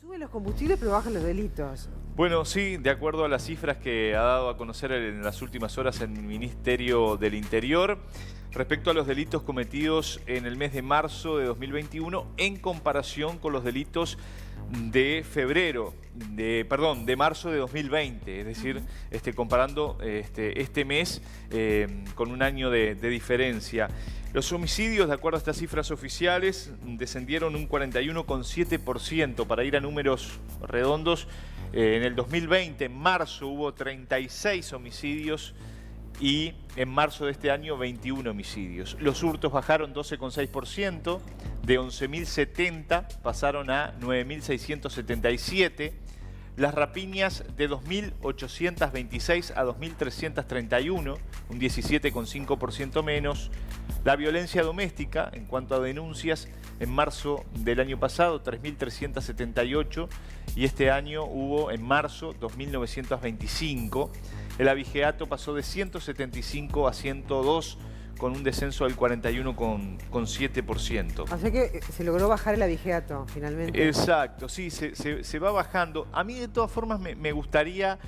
Suben los combustibles pero bajan los delitos. Bueno, sí, de acuerdo a las cifras que ha dado a conocer en las últimas horas el Ministerio del Interior, respecto a los delitos cometidos en el mes de marzo de 2021 en comparación con los delitos de de marzo de 2020, es decir, comparando este mes con un año de diferencia. Los homicidios, de acuerdo a estas cifras oficiales, descendieron un 41,7%. Para ir a números redondos, en el 2020, en marzo, hubo 36 homicidios y en marzo de este año 21 homicidios. Los hurtos bajaron 12,6%, de 11.070 pasaron a 9.677. Las rapiñas de 2.826 a 2.331, un 17,5% menos. La violencia doméstica, en cuanto a denuncias, en marzo del año pasado 3.378 y este año hubo en marzo 2.925. El abigeato pasó de 175 a 102, con un descenso del 41,7%. O sea que se logró bajar el abigeato, finalmente. Exacto, sí, se va bajando. A mí, de todas formas, me gustaría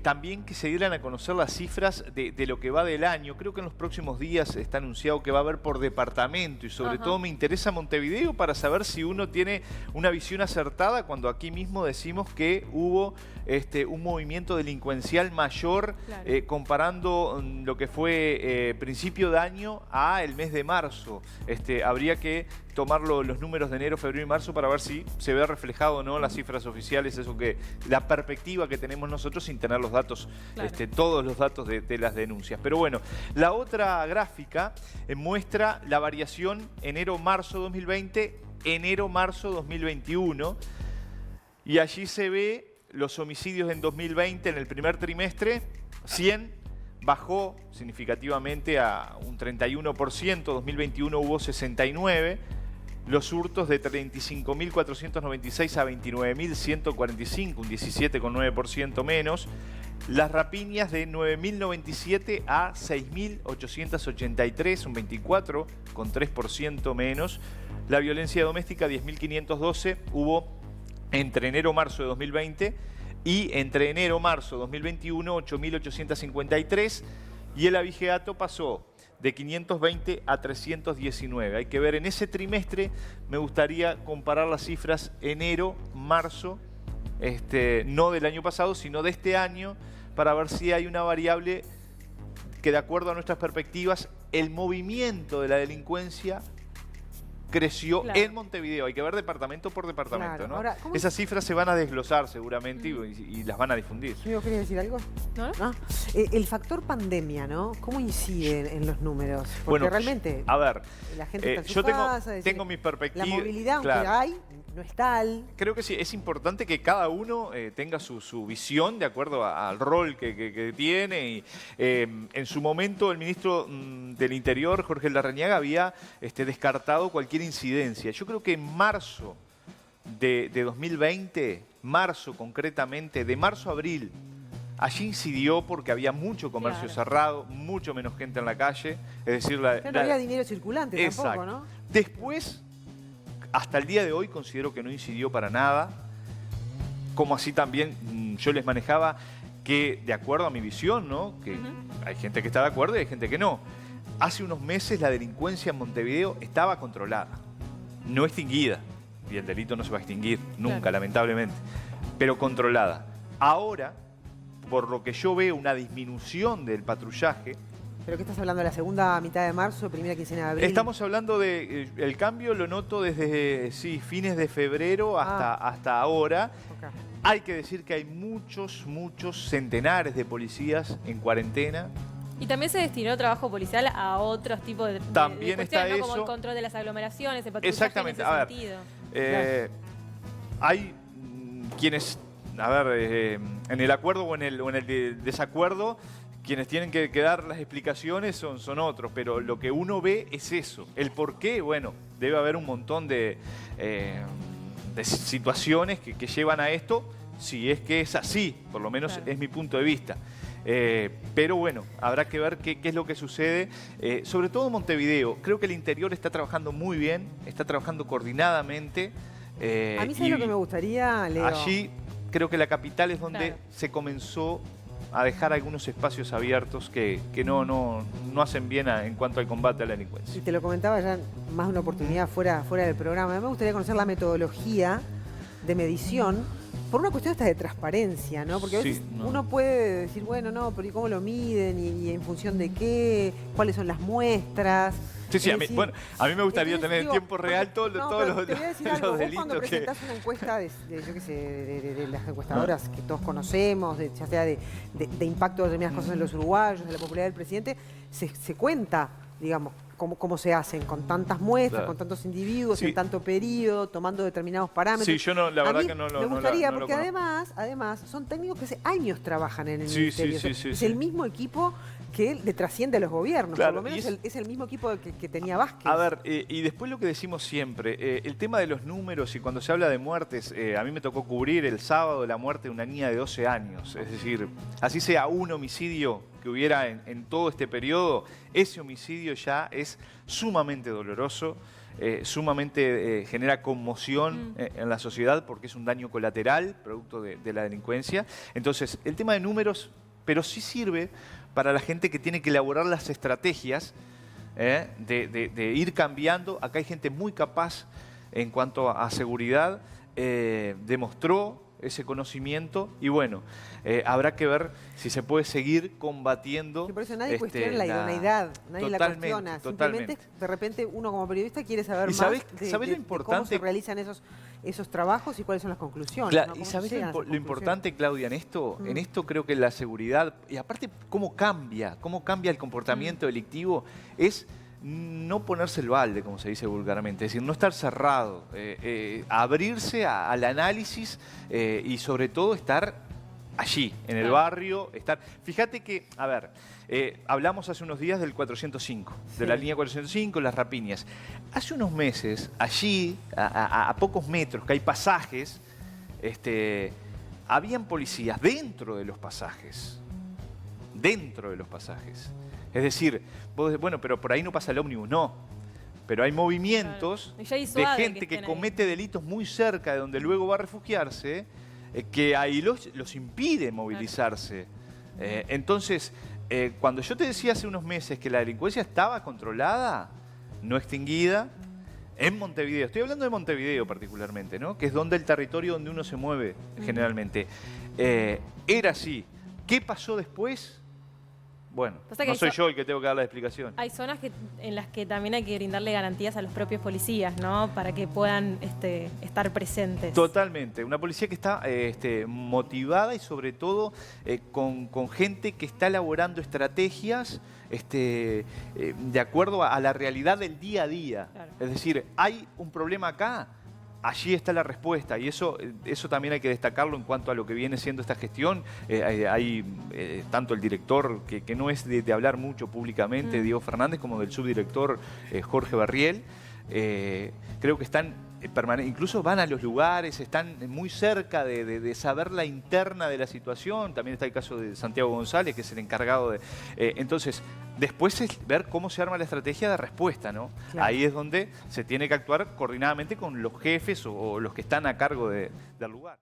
también que se dieran a conocer las cifras de lo que va del año. Creo que en los próximos días está anunciado que va a haber por departamento y sobre todo me interesa Montevideo para saber si uno tiene una visión acertada cuando aquí mismo decimos que hubo un movimiento delincuencial mayor, comparando lo que fue principio de año a el mes de marzo. Habría que tomar los números de enero, febrero y marzo para ver si se ve reflejado o no las cifras oficiales, la perspectiva que tenemos nosotros sin tener los datos, todos los datos de las denuncias. Pero bueno, la otra gráfica muestra la variación enero-marzo 2020, enero-marzo 2021, y allí se ve los homicidios en 2020, en el primer trimestre, 100, bajó significativamente a un 31%, 2021 hubo 69, los hurtos de 35.496 a 29.145, un 17,9% menos, las rapiñas de 9.097 a 6.883, un 24,3% menos, la violencia doméstica 10.512 hubo entre enero-marzo de 2020 y entre enero-marzo 2021 8.853 y el abigeato pasó de 520 a 319. Hay que ver en ese trimestre, me gustaría comparar las cifras enero-marzo, no del año pasado, sino de este año, para ver si hay una variable que, de acuerdo a nuestras perspectivas, el movimiento de la delincuencia creció en Montevideo. Hay que ver departamento por departamento, ¿no? Ahora, esas cifras se van a desglosar seguramente y las van a difundir. ¿Yo quería decir algo? ¿No? El factor pandemia, ¿no? ¿Cómo incide en los números? Porque bueno, realmente a ver, la gente está en su yo casa, tengo mi perspectiva. La movilidad, aunque hay, no es tal. Creo que sí, es importante que cada uno tenga su visión de acuerdo al rol que tiene. Y, en su momento, el ministro del Interior, Jorge Larrañaga, había descartado cualquier incidencia. Yo creo que en marzo de 2020, marzo concretamente, de marzo a abril, allí incidió porque había mucho comercio cerrado, mucho menos gente en la calle. Es decir, no había dinero circulante tampoco, ¿no? Después, hasta el día de hoy, considero que no incidió para nada. Como así también yo les manejaba que, de acuerdo a mi visión, ¿no? Que hay gente que está de acuerdo y hay gente que no. Hace unos meses la delincuencia en Montevideo estaba controlada, no extinguida, y el delito no se va a extinguir nunca, lamentablemente, pero controlada. Ahora, por lo que yo veo, una disminución del patrullaje. ¿Pero qué estás hablando? ¿De la segunda mitad de marzo, primera quincena de abril? Estamos hablando de... el cambio lo noto desde fines de febrero hasta ahora. Hay que decir que hay muchos centenares de policías en cuarentena. Y también se destinó trabajo policial a otros tipos de también está eso, como el control de las aglomeraciones, el patrullaje. Exactamente. En ese sentido. Hay quienes, en el acuerdo o en el desacuerdo, quienes tienen que dar las explicaciones son otros, pero lo que uno ve es eso. El por qué, bueno, debe haber un montón de situaciones que llevan a esto, si es que es así, por lo menos es mi punto de vista. Pero bueno, habrá que ver qué es lo que sucede, sobre todo en Montevideo. Creo que el interior está trabajando muy bien, está trabajando coordinadamente. A mí ¿sabes lo que me gustaría, Leo? Allí creo que la capital es donde Claro. se comenzó a dejar algunos espacios abiertos que no hacen bien en cuanto al combate a la Y delincuencia. te lo comentaba ya más de una oportunidad fuera del programa. A mí me gustaría conocer la metodología de medición por una cuestión esta de transparencia, ¿no? Porque a Sí, veces no. uno puede decir, bueno, no, pero ¿y cómo lo miden? ¿Y en función de qué? ¿Cuáles son las muestras? Sí, sí, Es a mí, decir, bueno, a mí me gustaría entonces, tener en digo, tiempo real porque- todos no, los, pero te voy a decir algo. los Vos cuando delitos que... presentás una encuesta yo qué sé, de las encuestadoras que todos conocemos, ya sea de impacto de determinadas cosas en los uruguayos, de la popularidad del presidente, se cuenta, digamos, cómo se hacen, con tantas muestras, Claro. con tantos individuos, Sí. en tanto periodo, tomando determinados parámetros. Sí, yo no, la A verdad mí que no lo me no la- gustaría, no lo porque conozco. además, son técnicos que hace años trabajan en el Sí, ministerio. sí, O sea, sí, es sí. el mismo equipo que le trasciende a los gobiernos. Claro, por lo menos y es el mismo equipo que tenía Vázquez. A ver, y después lo que decimos siempre, el tema de los números y cuando se habla de muertes, a mí me tocó cubrir el sábado la muerte de una niña de 12 años. Es decir, así sea un homicidio que hubiera en todo este periodo, ese homicidio ya es sumamente doloroso, sumamente genera conmoción en la sociedad porque es un daño colateral, producto de la delincuencia. Entonces, el tema de números, pero sí sirve para la gente que tiene que elaborar las estrategias de ir cambiando. Acá hay gente muy capaz en cuanto a seguridad, demostró ese conocimiento y bueno, habrá que ver si se puede seguir combatiendo. Que por eso nadie cuestiona la idoneidad, nadie la Totalmente, cuestiona. totalmente. Simplemente, de repente, uno como periodista quiere saber ¿Y más sabés lo cómo se importante? realizan esos trabajos y cuáles son las conclusiones. Claro, ¿no? ¿y ¿Cómo se sabés llegan a esas lo conclusiones? importante, Claudia, en esto? En esto creo que la seguridad, y aparte cómo cambia el comportamiento delictivo, es no ponerse el balde, como se dice vulgarmente, es decir, no estar cerrado, abrirse al análisis y sobre todo estar allí, en el Claro. barrio, estar... Fíjate que, a ver, hablamos hace unos días del 405, de la Sí. línea 405, las rapiñas. Hace unos meses, allí, a pocos metros, que hay pasajes, habían policías dentro de los pasajes. Dentro de los pasajes. Es decir, vos decís, bueno, pero por ahí no pasa el ómnibus. No. Pero hay movimientos Claro. Y ya hay de SUADE gente que estén ahí. comete delitos muy cerca de donde luego va a refugiarse, que ahí los impide movilizarse. Entonces, cuando yo te decía hace unos meses que la delincuencia estaba controlada, no extinguida, en Montevideo, estoy hablando de Montevideo particularmente, ¿no? Que es donde el territorio donde uno se mueve generalmente. Era así. ¿Qué pasó después? Bueno, Pasa que no hay soy zo- yo el que tengo que dar la explicación. Hay zonas en las que también hay que brindarle garantías a los propios policías, ¿no? Para que puedan estar presentes. Totalmente. Una policía que está motivada y sobre todo con gente que está elaborando estrategias de acuerdo a la realidad del día a día. Claro. Es decir, hay un problema acá, allí está la respuesta y eso también hay que destacarlo en cuanto a lo que viene siendo esta gestión. Hay tanto el director, que no es de hablar mucho públicamente, Diego Fernández, como del subdirector Jorge Barriel. Creo que están incluso van a los lugares, están muy cerca de saber la interna de la situación. También está el caso de Santiago González, que es el encargado de... entonces, después es ver cómo se arma la estrategia de respuesta, ¿no? Claro. Ahí es donde se tiene que actuar coordinadamente con los jefes o los que están a cargo del lugar.